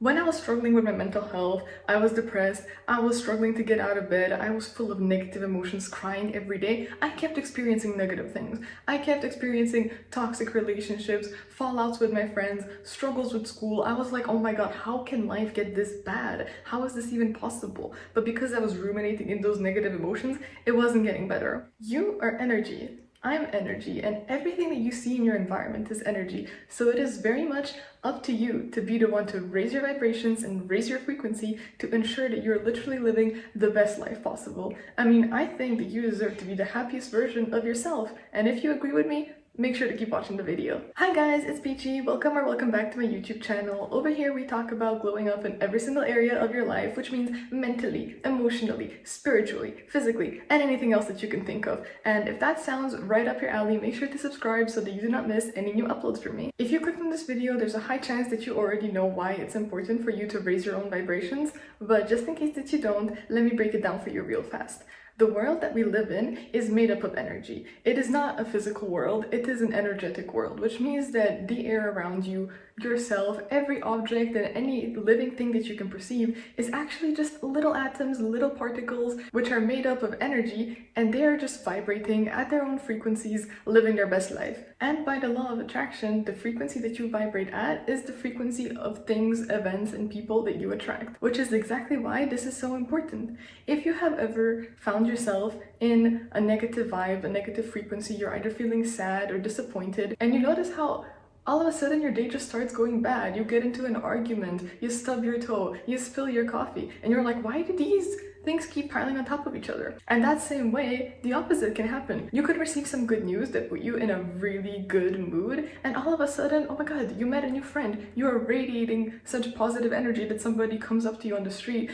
When I was struggling with my mental health, I was depressed, I was struggling to get out of bed, I was full of negative emotions, crying every day. I kept experiencing negative things. I kept experiencing toxic relationships, fallouts with my friends, struggles with school. I was like, oh my god, how can life get this bad? How is this even possible? But because I was ruminating in those negative emotions, it wasn't getting better. You are energy. I'm energy, and everything that you see in your environment is energy. So it is very much up to you to be the one to raise your vibrations and raise your frequency to ensure that you're literally living the best life possible. I mean, I think that you deserve to be the happiest version of yourself, and if you agree with me, make sure to keep watching the video. Hi guys, it's Peachy. Welcome back to my YouTube channel. Over here we talk about glowing up in every single area of your life, which means mentally, emotionally, spiritually, physically, and anything else that you can think of. And if that sounds right up your alley, make sure to subscribe so that you do not miss any new uploads from me. If you clicked on this video, there's a high chance that you already know why it's important for you to raise your own vibrations, but just in case that you don't, let me break it down for you real fast. The world that we live in is made up of energy. It is not a physical world, it is an energetic world, which means that the air around you, yourself, every object and any living thing that you can perceive is actually just little atoms, little particles, which are made up of energy, and they are just vibrating at their own frequencies, living their best life. And by the law of attraction, the frequency that you vibrate at is the frequency of things, events, and people that you attract, which is exactly why this is so important. If you have ever found yourself in a negative vibe, a negative frequency, you're either feeling sad or disappointed, and you notice how all of a sudden your day just starts going bad. You get into an argument, you stub your toe, you spill your coffee, and you're like, why do these things keep piling on top of each other? And that same way, the opposite can happen. You could receive some good news that put you in a really good mood, and all of a sudden, oh my god, you met a new friend. You are radiating such positive energy that somebody comes up to you on the street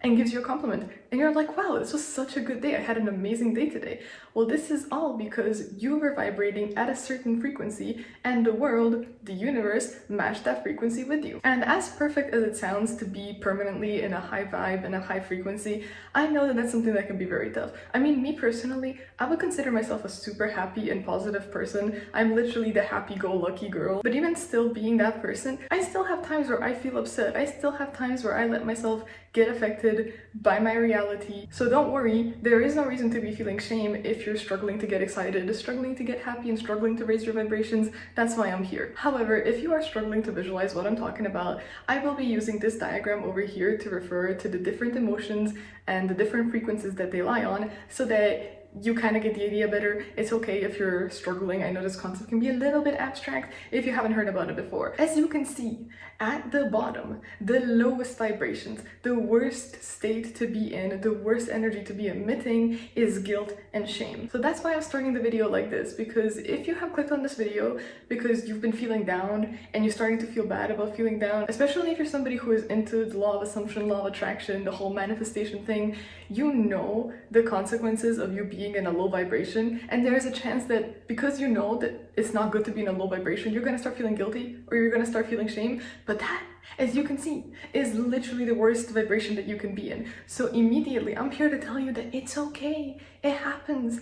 and gives you a compliment. And you're like, wow, this was such a good day. I had an amazing day today. Well, this is all because you were vibrating at a certain frequency and the world, the universe, matched that frequency with you. And as perfect as it sounds to be permanently in a high vibe and a high frequency, I know that that's something that can be very tough. I mean, me personally, I would consider myself a super happy and positive person. I'm literally the happy-go-lucky girl. But even still being that person, I still have times where I feel upset. I still have times where I let myself get affected by my reality. So don't worry, there is no reason to be feeling shame if you're struggling to get excited, struggling to get happy, and struggling to raise your vibrations. That's why I'm here. However, if you are struggling to visualize what I'm talking about, I will be using this diagram over here to refer to the different emotions and the different frequencies that they lie on, so that you kind of get the idea better. It's okay if you're struggling. I know this concept can be a little bit abstract if you haven't heard about it before. As you can see, at the bottom, the lowest vibrations, the worst state to be in, the worst energy to be emitting is guilt and shame. So that's why I'm starting the video like this, because if you have clicked on this video because you've been feeling down and you're starting to feel bad about feeling down, especially if you're somebody who is into the law of assumption, law of attraction, the whole manifestation thing, you know the consequences of you being in a low vibration, and there's a chance that because you know that it's not good to be in a low vibration, you're gonna start feeling guilty or you're gonna start feeling shame. But that, as you can see, is literally the worst vibration that you can be in. So immediately I'm here to tell you that it's okay. It happens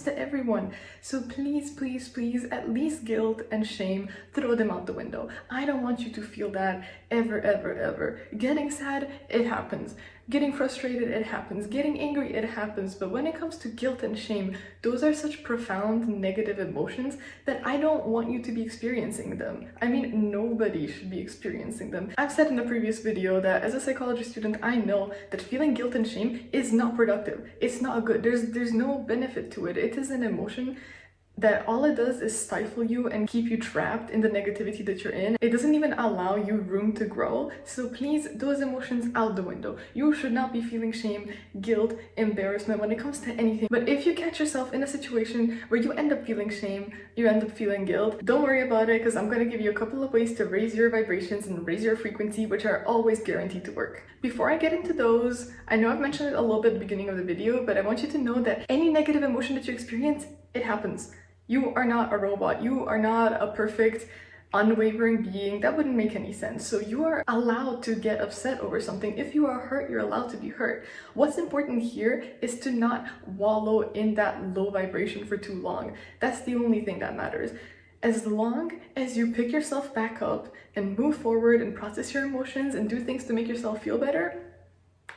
to everyone. So please, at least guilt and shame, throw them out the window. I don't want you to feel that ever. Getting sad, it happens. Getting frustrated, it happens. Getting angry, it happens. But when it comes to guilt and shame, those are such profound negative emotions that I don't want you to be experiencing them. I mean, nobody should be experiencing them. I've said in a previous video that as a psychology student, I know that feeling guilt and shame is not productive. It's not good. There's no benefit to it. It is an emotion that all it does is stifle you and keep you trapped in the negativity that you're in. It doesn't even allow you room to grow. So please, those emotions out the window. You should not be feeling shame, guilt, embarrassment when it comes to anything. But if you catch yourself in a situation where you end up feeling shame, you end up feeling guilt, don't worry about it, because I'm going to give you a couple of ways to raise your vibrations and raise your frequency, which are always guaranteed to work. Before I get into those, I know I've mentioned it a little bit at the beginning of the video, but I want you to know that any negative emotion that you experience, it happens. You are not a robot. You are not a perfect, unwavering being. That wouldn't make any sense. So you are allowed to get upset over something. If you are hurt, you're allowed to be hurt. What's important here is to not wallow in that low vibration for too long. That's the only thing that matters. As long as you pick yourself back up and move forward and process your emotions and do things to make yourself feel better,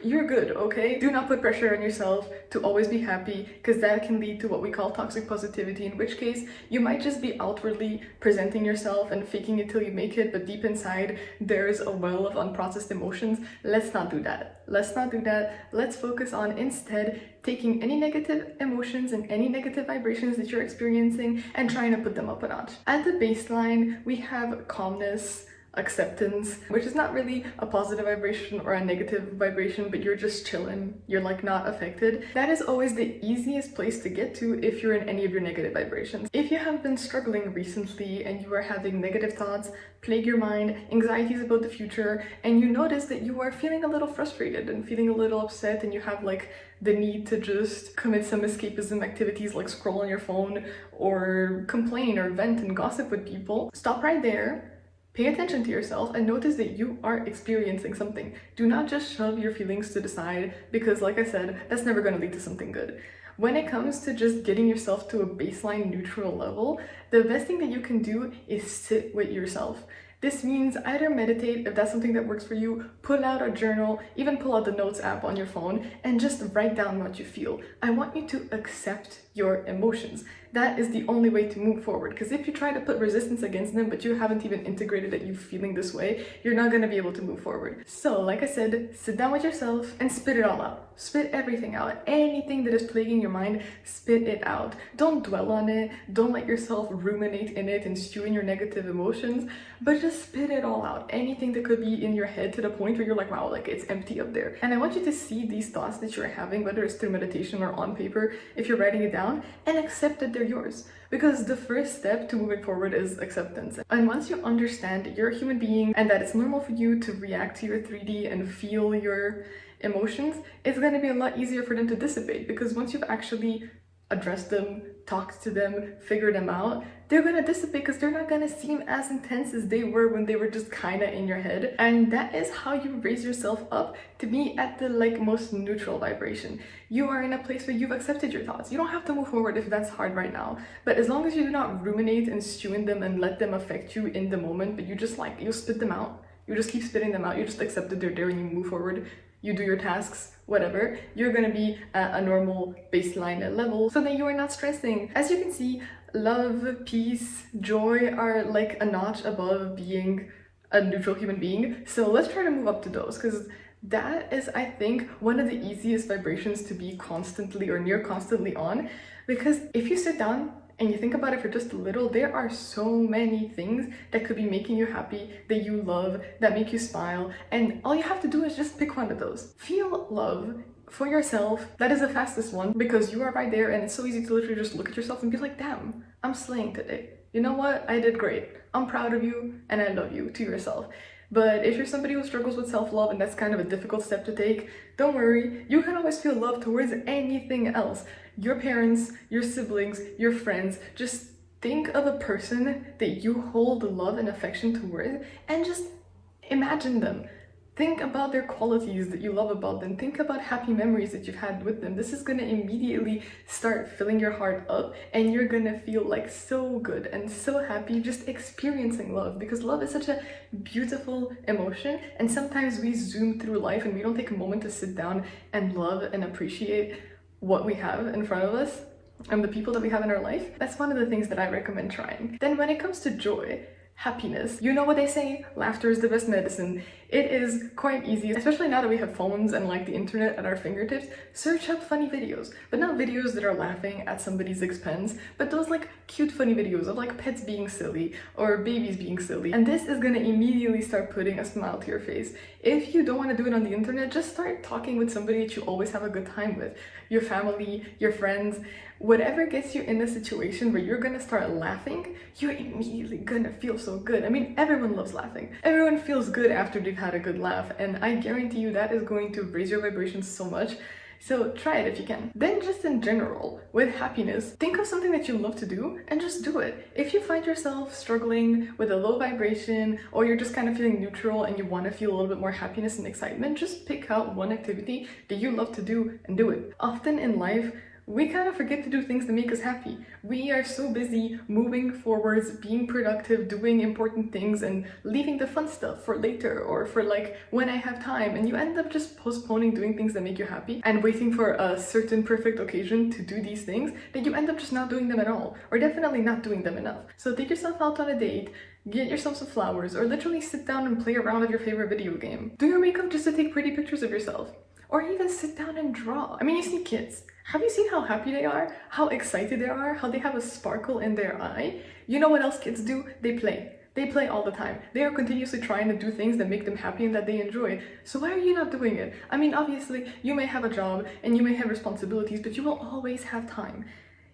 you're good, okay? Do not put pressure on yourself to always be happy, because that can lead to what we call toxic positivity, in which case you might just be outwardly presenting yourself and faking it till you make it, but deep inside there's a well of unprocessed emotions. Let's not do that. Let's not do that. Let's focus on instead taking any negative emotions and any negative vibrations that you're experiencing and trying to put them up a notch. At the baseline, we have calmness, acceptance, which is not really a positive vibration or a negative vibration, but you're just chilling, you're like not affected. That is always the easiest place to get to if you're in any of your negative vibrations. If you have been struggling recently and you are having negative thoughts plague your mind, anxieties about the future, and you notice that you are feeling a little frustrated and feeling a little upset, and you have like the need to just commit some escapism activities like scroll on your phone or complain or vent and gossip with people, stop right there. Pay attention to yourself and notice that you are experiencing something. Do not just shove your feelings to the side, because like I said, that's never going to lead to something good. When it comes to just getting yourself to a baseline neutral level, the best thing that you can do is sit with yourself. This means either meditate, if that's something that works for you, pull out a journal, even pull out the notes app on your phone and just write down what you feel. I want you to accept your emotions. That is the only way to move forward, because if you try to put resistance against them but you haven't even integrated that you're feeling this way, you're not going to be able to move forward. So like I said, sit down with yourself and spit it all out. Spit everything out. Anything that is plaguing your mind, spit it out. Don't dwell on it. Don't let yourself ruminate in it and stew in your negative emotions, but just spit it all out. Anything that could be in your head to the point where you're like, wow, like it's empty up there. And I want you to see these thoughts that you're having, whether it's through meditation or on paper, if you're writing it down, and accept that they're yours. Because the first step to moving forward is acceptance. And once you understand that you're a human being and that it's normal for you to react to your 3D and feel your emotions, it's going to be a lot easier for them to dissipate, because once you've actually addressed them, talked to them, figured them out, they're going to dissipate because they're not going to seem as intense as they were when they were just kind of in your head. And that is how you raise yourself up to be at the like most neutral vibration. You are in a place where you've accepted your thoughts. You don't have to move forward if that's hard right now, but as long as you do not ruminate and stew in them and let them affect you in the moment, but you just like, you spit them out, you just keep spitting them out, you just accept that they're there and you move forward, you do your tasks, whatever, you're gonna be at a normal baseline level so that you are not stressing. As you can see, love, peace, joy are like a notch above being a neutral human being. So let's try to move up to those, because that is, I think, one of the easiest vibrations to be constantly or near constantly on. Because if you sit down and you think about it for just a little, there are so many things that could be making you happy, that you love, that make you smile, and all you have to do is just pick one of those. Feel love for yourself. That is the fastest one, because you are right there, and it's so easy to literally just look at yourself and be like, damn, I'm slaying today. You know what? I did great. I'm proud of you, and I love you, to yourself. But if you're somebody who struggles with self-love and that's kind of a difficult step to take, don't worry, you can always feel love towards anything else. Your parents, your siblings, your friends, just think of a person that you hold love and affection towards and just imagine them. Think about their qualities that you love about them. Think about happy memories that you've had with them. This is gonna immediately start filling your heart up, and you're gonna feel like so good and so happy just experiencing love, because love is such a beautiful emotion, and sometimes we zoom through life and we don't take a moment to sit down and love and appreciate what we have in front of us and the people that we have in our life. That's one of the things that I recommend trying. Then when it comes to joy, happiness, you know what they say, laughter is the best medicine. It is quite easy, especially now that we have phones and like the internet at our fingertips. Search up funny videos, but not videos that are laughing at somebody's expense, but those like cute funny videos of like pets being silly or babies being silly. And this is gonna immediately start putting a smile to your face. If you don't want to do it on the internet, just start talking with somebody that you always have a good time with. Your family, your friends, whatever gets you in a situation where you're gonna start laughing, you're immediately gonna feel so good. I mean, everyone loves laughing. Everyone feels good after they've had a good laugh, and I guarantee you that is going to raise your vibrations so much. So try it if you can. Then just in general, with happiness, think of something that you love to do and just do it. If you find yourself struggling with a low vibration, or you're just kind of feeling neutral and you want to feel a little bit more happiness and excitement, just pick out one activity that you love to do and do it. Often in life, we kind of forget to do things that make us happy. We are so busy moving forwards, being productive, doing important things, and leaving the fun stuff for later or for like when I have time. And you end up just postponing doing things that make you happy and waiting for a certain perfect occasion to do these things that you end up just not doing them at all, or definitely not doing them enough. So take yourself out on a date, get yourself some flowers, or literally sit down and play around with your favorite video game. Do your makeup just to take pretty pictures of yourself. Or even sit down and draw. I mean, you see kids. Have you seen how happy they are? How excited they are? How they have a sparkle in their eye? You know what else kids do? They play. They play all the time. They are continuously trying to do things that make them happy and that they enjoy. So why are you not doing it? I mean, obviously, you may have a job and you may have responsibilities, but you will always have time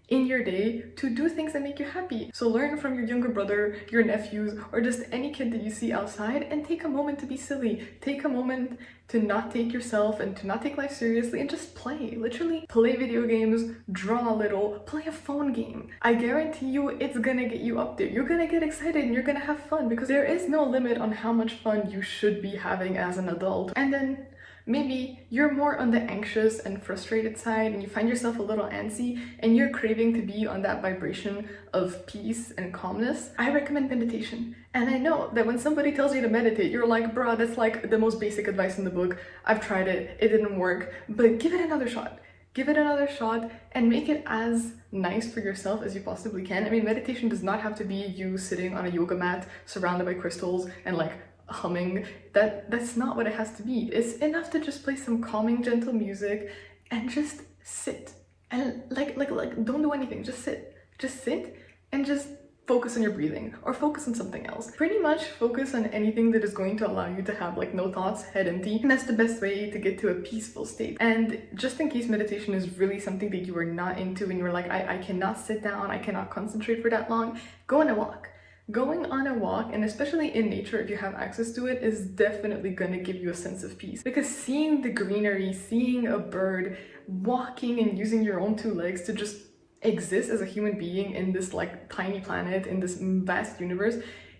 in your day to do things that make you happy. So learn from your younger brother, your nephews, or just any kid that you see outside and take a moment to be silly. Take a moment to not take yourself and to not take life seriously and just play. Literally play video games, draw a little, play a phone game. I guarantee you it's gonna get you up there. You're gonna get excited and you're gonna have fun because there is no limit on how much fun you should be having as an adult. And then maybe you're more on the anxious and frustrated side and you find yourself a little antsy and you're craving to be on that vibration of peace and calmness. I recommend meditation. And I know that when somebody tells you to meditate, you're like, bruh, that's like the most basic advice in the book. I've tried it, it didn't work, but give it another shot. Give it another shot and make it as nice for yourself as you possibly can. I mean, meditation does not have to be you sitting on a yoga mat surrounded by crystals and like humming. That's not what it has to be. It's enough to just play some calming, gentle music and just sit and like don't do anything. Just sit and just focus on your breathing or focus on something else. Pretty much focus on anything that is going to allow you to have like no thoughts, head empty, and that's the best way to get to a peaceful state. And just in case meditation is really something that you are not into and you're like, I cannot sit down, I cannot concentrate for that long, go on a walk. Going on a walk, and especially in nature if you have access to it, is definitely going to give you a sense of peace. Because seeing the greenery, seeing a bird, walking and using your own two legs to just exist as a human being in this like tiny planet, in this vast universe,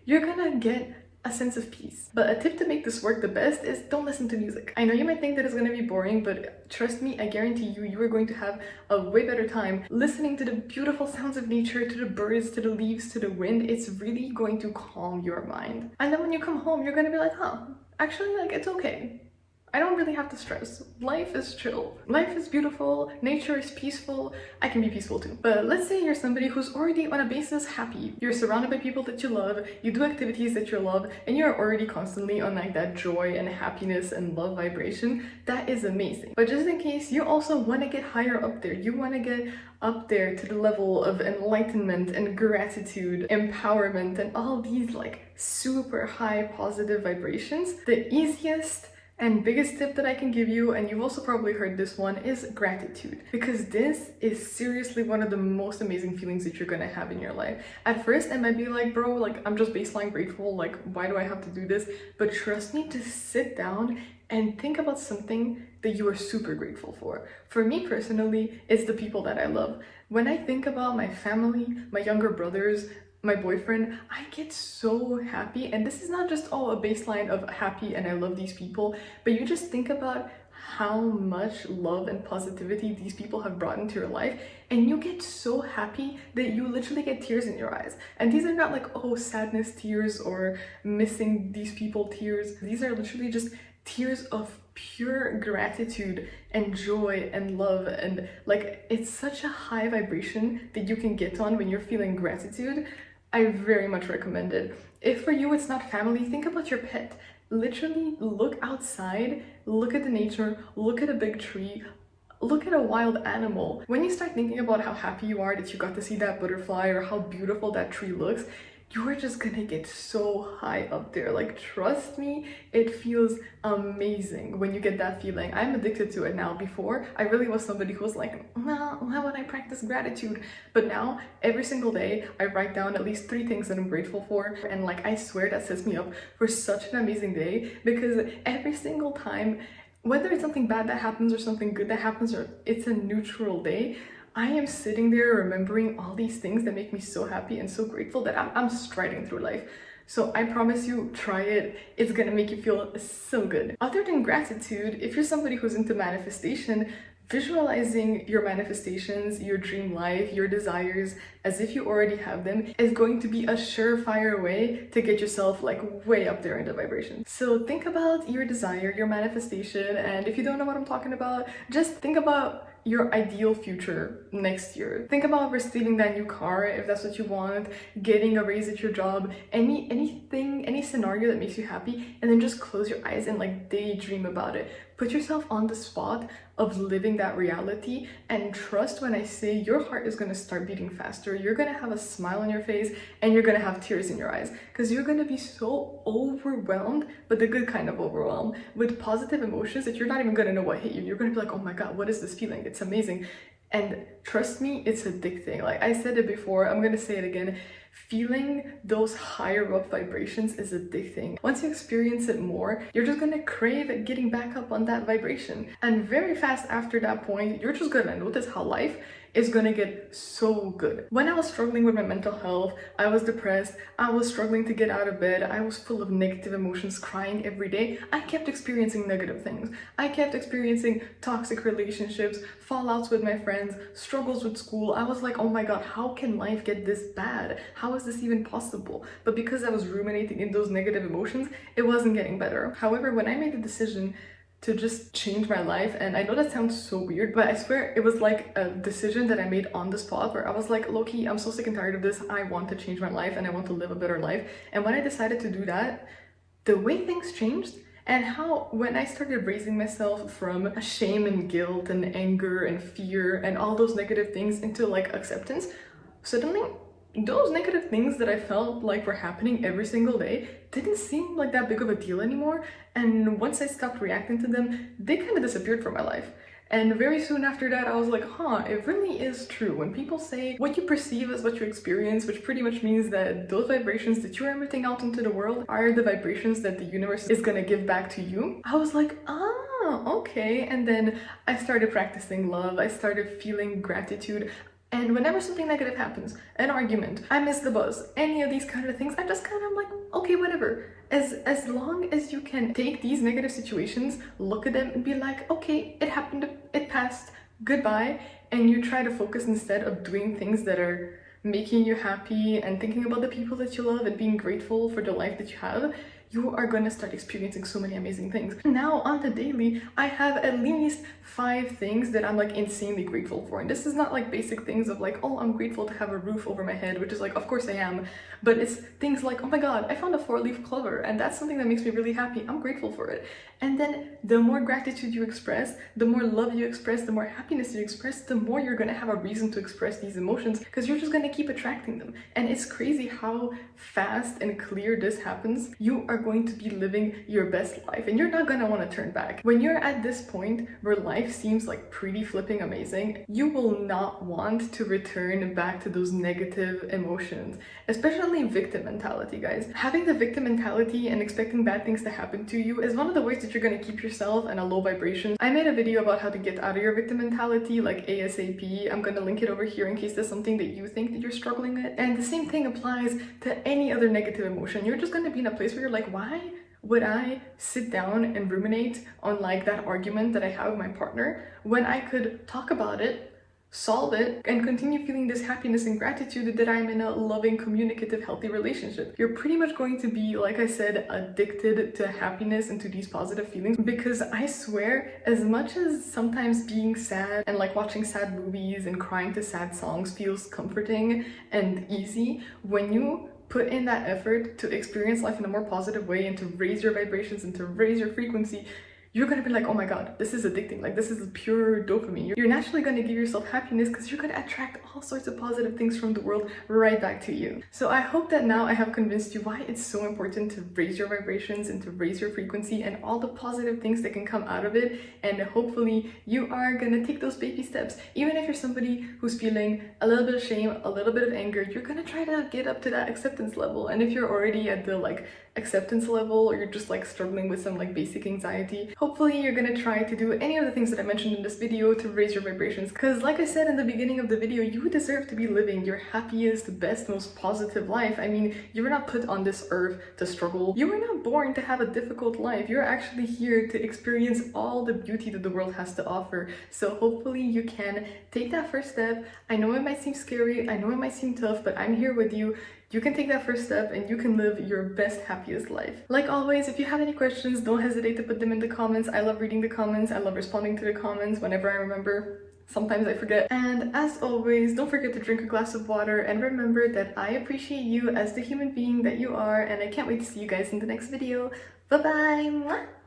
you're gonna get a sense of peace. But a tip to make this work the best is don't listen to music. I know you might think that it's gonna be boring, but trust me, I guarantee you are going to have a way better time listening to the beautiful sounds of nature, to the birds, to the leaves, to the wind. It's really going to calm your mind. And then when you come home, you're gonna be like, huh, actually, like, it's okay. I don't really have to stress. Life is chill. Life is beautiful. Nature is peaceful. I can be peaceful too. But let's say you're somebody who's already on a basis happy. You're surrounded by people that you love. You do activities that you love, and you're already constantly on like that joy and happiness and love vibration. That is amazing. But just in case you also want to get higher up there, you want to get up there to the level of enlightenment and gratitude, empowerment, and all these like super high positive vibrations, the easiest and biggest tip that I can give you, and you've also probably heard this one, is gratitude. Because this is seriously one of the most amazing feelings that you're gonna have in your life. At first, it might be like, bro, like, I'm just baseline grateful, like, why do I have to do this? But trust me, to sit down and think about something that you are super grateful for. For me personally, it's the people that I love. When I think about my family, my younger brothers, my boyfriend, I get so happy. And this is not just a baseline of happy and I love these people, but you just think about how much love and positivity these people have brought into your life, and you get so happy that you literally get tears in your eyes. And these are not like, oh, sadness tears or missing these people tears. These are literally just tears of pure gratitude and joy and love, and like, it's such a high vibration that you can get on when you're feeling gratitude. I very much recommend it. If for you it's not family, think about your pet. Literally look outside, look at the nature, look at a big tree, look at a wild animal. When you start thinking about how happy you are that you got to see that butterfly or how beautiful that tree looks, you are just gonna get so high up there. Like, trust me, it feels amazing when you get that feeling. I'm addicted to it now. Before, I really was somebody who was like, well, why would I practice gratitude? But now, every single day, I write down at least 3 things that I'm grateful for. And like, I swear that sets me up for such an amazing day, because every single time, whether it's something bad that happens or something good that happens, or it's a neutral day, I am sitting there remembering all these things that make me so happy and so grateful that I'm striding through life. So I promise you, try it. It's gonna make you feel so good. Other than gratitude, if you're somebody who's into manifestation, Visualizing your manifestations, your dream life, your desires as if you already have them is going to be a surefire way to get yourself like way up there in the vibration. So think about your desire, your manifestation, and if you don't know what I'm talking about, just think about your ideal future next year. Think about receiving that new car if that's what you want, getting a raise at your job, anything, any scenario that makes you happy, and then just close your eyes and like daydream about it. Put yourself on the spot of living that reality, and trust when I say your heart is gonna start beating faster. You're gonna have a smile on your face and you're gonna have tears in your eyes because you're gonna be so overwhelmed, but the good kind of overwhelmed, with positive emotions that you're not even gonna know what hit you. You're gonna be like, oh my god, what is this feeling? It's amazing. And trust me, it's addicting. Like I said it before, I'm gonna say it again. Feeling those higher up vibrations is addicting. Once you experience it more, you're just gonna crave getting back up on that vibration. And very fast after that point, you're just gonna notice how life is gonna get so good. When I was struggling with my mental health, I was depressed, I was struggling to get out of bed, I was full of negative emotions, crying every day, I kept experiencing negative things. I kept experiencing toxic relationships, fallouts with my friends, struggles with school. I was like, oh my god, how can life get this bad? How is this even possible? But because I was ruminating in those negative emotions, it wasn't getting better. However, when I made the decision to just change my life, and I know that sounds so weird, but I swear it was like a decision that I made on the spot where I was like, low-key, I'm so sick and tired of this. I want to change my life and I want to live a better life. And when I decided to do that, the way things changed, and how when I started raising myself from shame and guilt and anger and fear and all those negative things into like acceptance, suddenly those negative things that I felt like were happening every single day didn't seem like that big of a deal anymore. And once I stopped reacting to them, they kind of disappeared from my life. And very soon after that, I was like, huh, it really is true. When people say what you perceive is what you experience, which pretty much means that those vibrations that you're emitting out into the world are the vibrations that the universe is gonna give back to you. I was like, ah, okay. And then I started practicing love. I started feeling gratitude. And whenever something negative happens, an argument, I miss the bus, any of these kind of things, I just kind of like, okay, whatever. As long as you can take these negative situations, look at them and be like, okay, it happened, it passed, goodbye. And you try to focus instead of doing things that are making you happy and thinking about the people that you love and being grateful for the life that you have, you are going to start experiencing so many amazing things. Now on the daily, I have at least 5 things that I'm like insanely grateful for. And this is not like basic things of like, oh, I'm grateful to have a roof over my head, which is like, of course I am. But it's things like, oh my god, I found a 4-leaf clover and that's something that makes me really happy. I'm grateful for it. And then the more gratitude you express, the more love you express, the more happiness you express, the more you're going to have a reason to express these emotions because you're just going to keep attracting them. And it's crazy how fast and clear this happens. You are going to be living your best life and you're not going to want to turn back. When you're at this point where life seems like pretty flipping amazing, you will not want to return back to those negative emotions, especially victim mentality, guys. Having the victim mentality and expecting bad things to happen to you is one of the ways that you're going to keep yourself in a low vibration. I made a video about how to get out of your victim mentality like ASAP. I'm going to link it over here in case there's something that you think that you're struggling with. And the same thing applies to any other negative emotion. You're just going to be in a place where you're like, why would I sit down and ruminate on like that argument that I have with my partner when I could talk about it, solve it, and continue feeling this happiness and gratitude that I'm in a loving, communicative, healthy relationship? You're pretty much going to be, like I said, addicted to happiness and to these positive feelings, because I swear, as much as sometimes being sad and like watching sad movies and crying to sad songs feels comforting and easy, when you put in that effort to experience life in a more positive way and to raise your vibrations and to raise your frequency, you're gonna be like, oh my god, this is addicting. Like, this is pure dopamine. You're naturally gonna give yourself happiness because you're gonna attract all sorts of positive things from the world right back to you. So I hope that now I have convinced you why it's so important to raise your vibrations and to raise your frequency and all the positive things that can come out of it. And hopefully you are gonna take those baby steps. Even if you're somebody who's feeling a little bit of shame, a little bit of anger, you're gonna try to get up to that acceptance level. And if you're already at the like acceptance level, or you're just like struggling with some like basic anxiety, hopefully you're gonna try to do any of the things that I mentioned in this video to raise your vibrations. Because like I said in the beginning of the video, you deserve to be living your happiest, best, most positive life. I mean, you were not put on this earth to struggle. You were not born to have a difficult life. You're actually here to experience all the beauty that the world has to offer. So hopefully you can take that first step. I know it might seem scary, I know it might seem tough, but I'm here with you. You can take that first step and you can live your best, happiest life. Like always, if you have any questions, don't hesitate to put them in the comments. I love reading the comments. I love responding to the comments whenever I remember. Sometimes I forget. And as always, don't forget to drink a glass of water and remember that I appreciate you as the human being that you are, and I can't wait to see you guys in the next video. Bye bye!